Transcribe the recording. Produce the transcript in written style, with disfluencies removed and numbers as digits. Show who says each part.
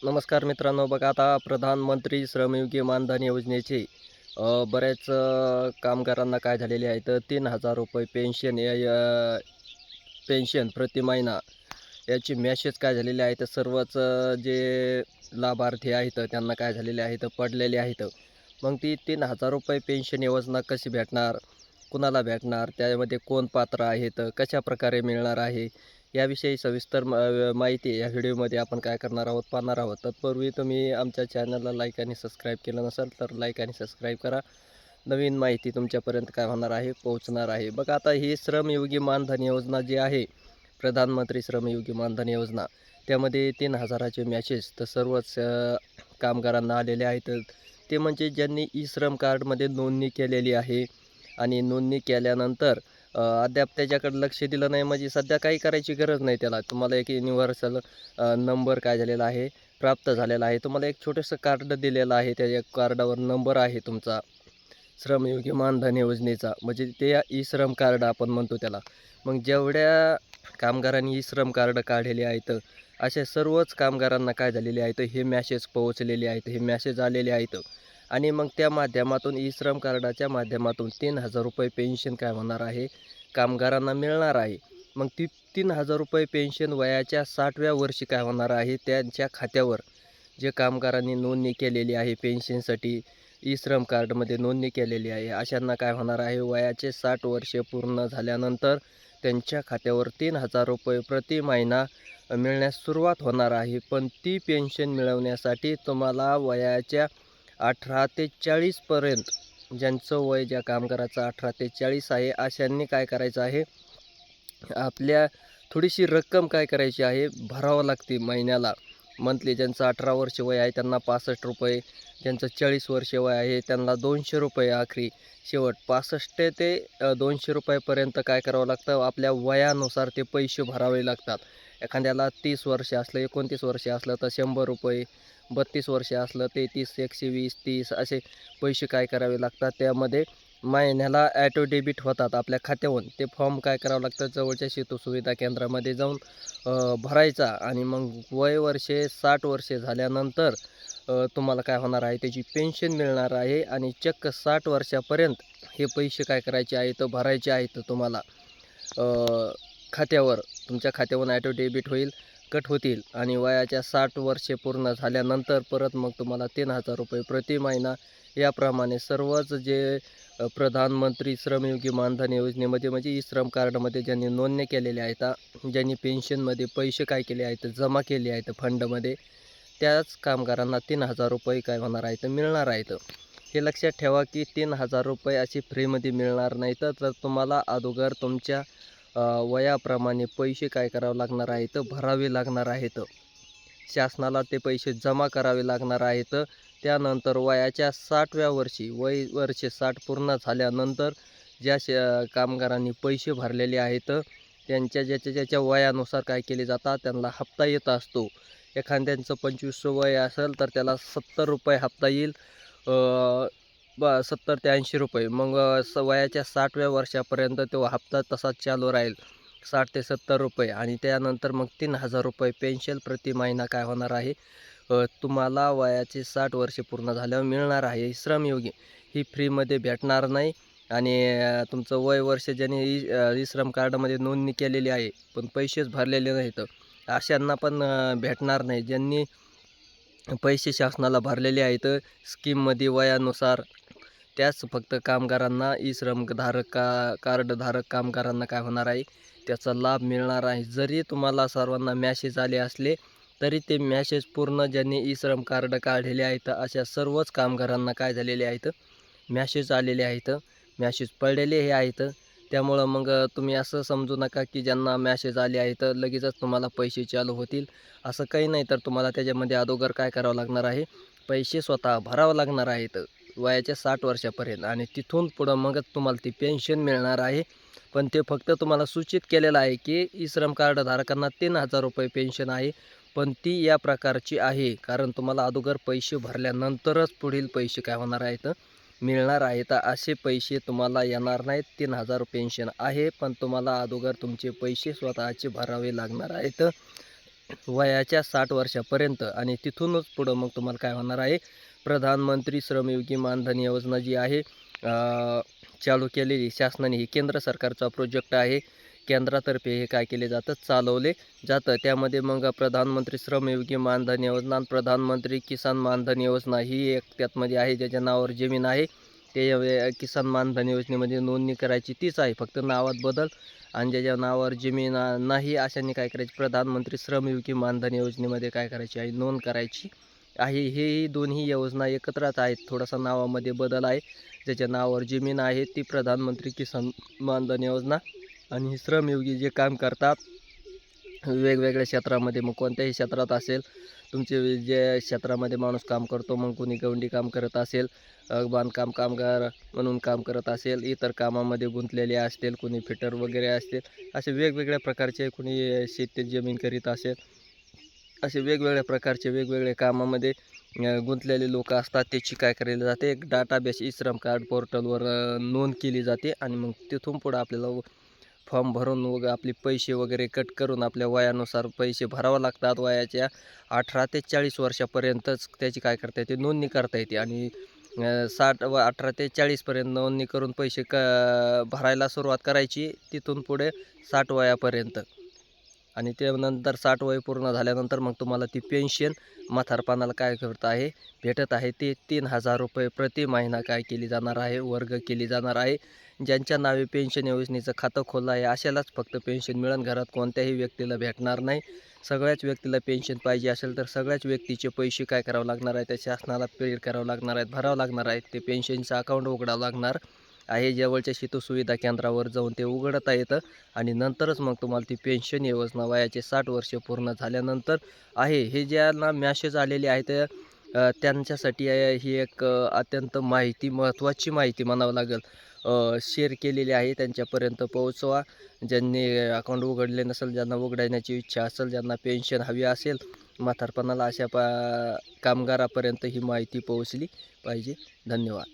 Speaker 1: नमस्कार मित्रांनो, बघा आता प्रधानमंत्री श्रमयोगी मानधन योजनेचे बऱ्याच कामगारांना काय झालेले आहे तर ₹3,000 पेन्शन पेन्शन प्रति महिना याची मॅसेज काय झालेले आहे तर सर्वच जे लाभार्थी आहेत त्यांना काय झालेले आहेत पडलेले आहेत. मग ती ₹3,000 पेन्शन योजना कशी भेटणार, कुणाला भेटणार, त्यामध्ये कोण पात्र आहेत, कशाप्रकारे मिळणार आहे, याविषयी सविस्तर माहिती या व्हिडिओमध्ये आपण काय करणार आहोत पाहणार आहोत. तत्पूर्वी तुम्ही आमच्या चॅनलला लाईक आणि सबस्क्राईब केलं नसेल तर लाईक आणि सबस्क्राईब करा. नवीन माहिती तुमच्यापर्यंत काय होणार आहे पोहोचणार आहे. बघा आता ही श्रमयोगी मानधन योजना जी आहे, प्रधानमंत्री श्रमयोगी मानधन योजना, त्यामध्ये 3,000चे मॅसेज तर सर्वच कामगारांना आलेले आहेत. ते म्हणजे ज्यांनी ई श्रम कार्डमध्ये नोंदणी केलेली आहे आणि नोंदणी केल्यानंतर अद्याप त्याच्याकडे लक्ष दिलं नाही, म्हणजे सध्या काही करायची गरज नाही त्याला. तुम्हाला एक युनिव्हर्सल नंबर काय झालेला आहे प्राप्त झालेला आहे. तुम्हाला एक छोटंसं कार्ड दिलेलं आहे, त्या कार्डावर नंबर आहे तुमचा श्रमयोगी मानधन योजनेचा, म्हणजे ते ई श्रम कार्ड आपण म्हणतो त्याला. मग जेवढ्या कामगारांनी ई श्रम कार्ड काढलेले आहेत अशा सर्वच कामगारांना काय झालेले आहेत हे मॅसेज पोहोचलेले आहेत, हे मॅसेज आलेले आहेत. आणि मग त्या माध्यमातून ई श्रम कार्डाच्या माध्यमातून ₹3,000 पेन्शन काय होणार आहे कामगारांना मिळणार आहे. मग ती ₹3,000 पेन्शन वयाच्या 60व्या वर्षी काय होणार आहे त्यांच्या खात्यावर, जे कामगारांनी नोंदणी केलेली आहे पेन्शनसाठी, ई श्रम कार्डमध्ये नोंदणी केलेली आहे अशांना काय होणार आहे वयाचे 60 वर्षे पूर्ण झाल्यानंतर त्यांच्या खात्यावर ₹3,000 प्रति महिना मिळण्यास सुरुवात होणार आहे. पण ती पेन्शन मिळवण्यासाठी तुम्हाला वयाच्या 18 ते 40पर्यंत, ज्यांचं वय ज्या कामगाराचं 18 ते 40 आहे अशांनी काय करायचं आहे, आपल्या थोडीशी रक्कम काय करायची आहे भरावं लागते महिन्याला. मंथली ज्यांचं 18 वर्ष वय आहे त्यांना ₹65, ज्यांचं 40 वर्ष वय आहे त्यांना ₹200 आखरी शेवट 65 ते ₹200 काय करावं लागतं, आपल्या वयानुसार ते पैसे भरावे लागतात. एखाद्याला 30 वर्ष असलं, 29 वर्ष असलं तर ₹100, 32 वर्ष असलं 33, 120, 30 असे पैसे काय करावे लागतात. त्यामध्ये महिन्याला ॲटो डेबिट होतात आपल्या खात्यावरून. ते फॉर्म काय करावं लागतं, जवळच्या सेतू सुविधा केंद्रामध्ये जाऊन भरायचा. आणि मग वय वर्षे 60 वर्षे झाल्यानंतर तुम्हाला काय होणार आहे त्याची पेन्शन मिळणार आहे. आणि चक्क 60 वर्षापर्यंत हे पैसे काय करायचे आहेत भरायचे आहेत तुम्हाला खात्यावर. तुमच्या खात्यावरून ॲटो डेबिट होईल, कट होतील आणि वयाच्या 60 वर्षे पूर्ण झाल्यानंतर परत मग तुम्हाला ₹3,000 प्रति महिना याप्रमाणे सर्वच जे प्रधानमंत्री श्रमयोगी मानधन योजनेमध्ये म्हणजे ई श्रम कार्डमध्ये ज्यांनी नोंदणी केलेल्या आहेत, ज्यांनी पेन्शनमध्ये पैसे काय केले आहेत जमा केले आहेत फंडमध्ये, त्याच कामगारांना ₹3,000 काय होणार आहेत मिळणार आहेत. हे लक्षात ठेवा की ₹3,000 असे फ्रीमध्ये मिळणार नाहीत, तर तुम्हाला अगोदर तुमच्या वयाप्रमाणे पैसे काय करावे लागणार आहेत भरावे लागणार आहेत. शासनाला ते पैसे जमा करावे लागणार आहेत. त्यानंतर वयाच्या 60व्या वर्षी, वय वर्ष 60 पूर्ण झाल्यानंतर ज्या कामगारांनी पैसे भरलेले आहेत त्यांच्या ज्याच्या वयानुसार काय केले जातात, त्यांना हप्ता येत असतो. एखाद्यांचं 25 वय असेल तर त्याला ₹70 हप्ता येईल, 70 ते ₹80. मग वयाच्या 60व्या वर्षापर्यंत तो हप्ता तसाच चालू राहील, 60 ते ₹70. आणि त्यानंतर मग ₹3,000 पेन्शन प्रति महिना काय होणार आहे तुम्हाला वयाचे 60 वर्षे पूर्ण झाल्यावर मिळणार आहे. श्रमयोगी ही फ्रीमध्ये भेटणार नाही. आणि तुमचं वय वर्ष ज्यांनी ई श्रम कार्डामध्ये नोंदणी केलेली आहे पण पैसेच भरलेले नाहीत अशांना पण भेटणार नाही. ज्यांनी पैसे शासनाला भरलेले आहेत स्कीममध्ये वयानुसार, त्याच फक्त कामगारांना, ई श्रमधारक कार्डधारक कामगारांना काय होणार आहे त्याचा लाभ मिळणार आहे. जरी तुम्हाला सर्वांना मॅसेज आले असले तरी ते मॅसेज पूर्ण ज्यांनी ई श्रम कार्ड काढलेले आहेत अशा सर्वच कामगारांना काय झालेले आहेत मॅसेज आलेले आहेत, मॅसेज पडलेले हे आहेत. त्यामुळं मग तुम्ही असं समजू नका की ज्यांना मॅसेज आले आहेत लगेचच तुम्हाला पैसे चालू होतील, असं काही नाही. तर तुम्हाला त्याच्यामध्ये अगोदर काय करावं लागणार आहे, पैसे स्वतः भरावं लागणार आहेत वयाच्या 60 वर्षापर्यंत. आणि तिथून पुढं मगच तुम्हाला ती पेन्शन मिळणार आहे. पण ते फक्त तुम्हाला सूचित केलेलं आहे की ई श्रम कार्डधारकांना ₹3,000 पेन्शन आहे, पण ती या प्रकारची आहे. कारण तुम्हाला अगोदर पैसे भरल्यानंतरच पुढील पैसे काय होणार आहेत मिळणार आहेत. असे पैसे तुम्हाला येणार नाहीत. 3,000 पेन्शन आहे, पण तुम्हाला अगोदर तुमचे पैसे स्वतःचे भरावे लागणार आहेत. वयाच्या 60 वर्षापर्यंत आणि तिथूनच पुढं मग तुम्हाला काय होणार आहे, प्रधानमंत्री श्रमयोगी मानधन योजना जी आहे चालू केलेली शासनाने, ही केंद्र सरकारचा प्रोजेक्ट आहे. केंद्रातर्फे हे काय केले जातं, चालवले जातं. त्यामध्ये मग प्रधानमंत्री श्रमयोगी मानधन योजना आणि प्रधानमंत्री किसान मानधन योजना ही एक त्यातमध्ये आहे. ज्याच्या नावावर जमीन आहे ते किसान मानधन योजनेमध्ये नोंदणी करायची तीच आहे, फक्त नावात बदल. आणि ज्याच्या नावावर जमीन नाही अशांनी काय करायची, प्रधानमंत्री श्रमयोगी मानधन योजनेमध्ये काय करायची आहे, नोंद करायची आहे. हे दोन्ही योजना एकत्रच आहेत, थोडासा नावामध्ये बदल आहे. ज्याच्या नावावर जमीन आहे ती प्रधानमंत्री किसान मानधन योजना, आणि ही श्रमयोगी जे काम करतात वेगवेगळ्या क्षेत्रामध्ये, मग कोणत्याही क्षेत्रात असेल, तुमचे जे क्षेत्रामध्ये माणूस काम करतो, मग कोणी गवंडी काम करत असेल, बांधकाम कामगार म्हणून काम करत असेल, इतर कामामध्ये गुंतलेले असतील, कोणी फिटर वगैरे असतील, असे वेगवेगळ्या प्रकारचे, कोणी शेती जमीन करीत असेल, असे वेगवेगळ्या प्रकारचे वेगवेगळे कामामध्ये गुंतलेले लोक असतात. त्याची काय केली जाते, एक डाटाबेस ई श्रम कार्ड पोर्टलवर नोंद केली जाते. आणि मग तिथून पुढं आपल्याला फॉर्म भरून आपले पैसे वगैरे कट करून आपल्या वयानुसार पैसे भरावं लागतात. वयाच्या 18 ते 40 वर्षापर्यंतच त्याची काय करता येते, नोंदणी करता येते. आणि 18 ते 40पर्यंत नोंदणी करून पैसे भरायला सुरुवात करायची. तिथून पुढे 60 वयापर्यंत, आणि त्यानंतर 60 वय पूर्ण झाल्यानंतर मग तुम्हाला ती पेन्शन म्हातारपणाला काय करत आहे, भेटत आहे. ते 3,000 रुपये प्रति महिना काय केली जाणार आहे, वर्ग केली जाणार आहे. ज्यांच्या नावे पेन्शन योजनेचं खातं खोललं आहे अशालाच फक्त पेन्शन मिळेल, घरात कोणत्याही व्यक्तीला भेटणार नाही. सगळ्याच व्यक्तीला पेन्शन पाहिजे असेल तर सगळ्याच व्यक्तीचे पैसे काय करावं लागणार आहे, त्या शासनाला पेड करावं लागणार आहेत, भरावं लागणार आहेत. ते पेन्शनचं अकाउंट उघडावं लागणार आहे. जवळच्या शेतू सुविधा केंद्रावर जाऊन ते उघडता येतं, आणि नंतरच मग तुम्हाला ती पेन्शन योजना वयाचे 60 वर्ष पूर्ण झाल्यानंतर आहे. हे ज्यांना मॅसेज आलेले आहेत त्यांच्यासाठी ही एक अत्यंत महत्त्वाची माहिती म्हणावं लागेल, शेअर केलेली आहे. त्यांच्यापर्यंत पोहोचवा. ज्यांनी अकाउंट उघडले नसेल, ज्यांना उघडण्याची इच्छा असेल, ज्यांना पेन्शन हवी असेल म्हातारपणाला, अशा कामगारापर्यंत ही माहिती पोहोचली पाहिजे. धन्यवाद.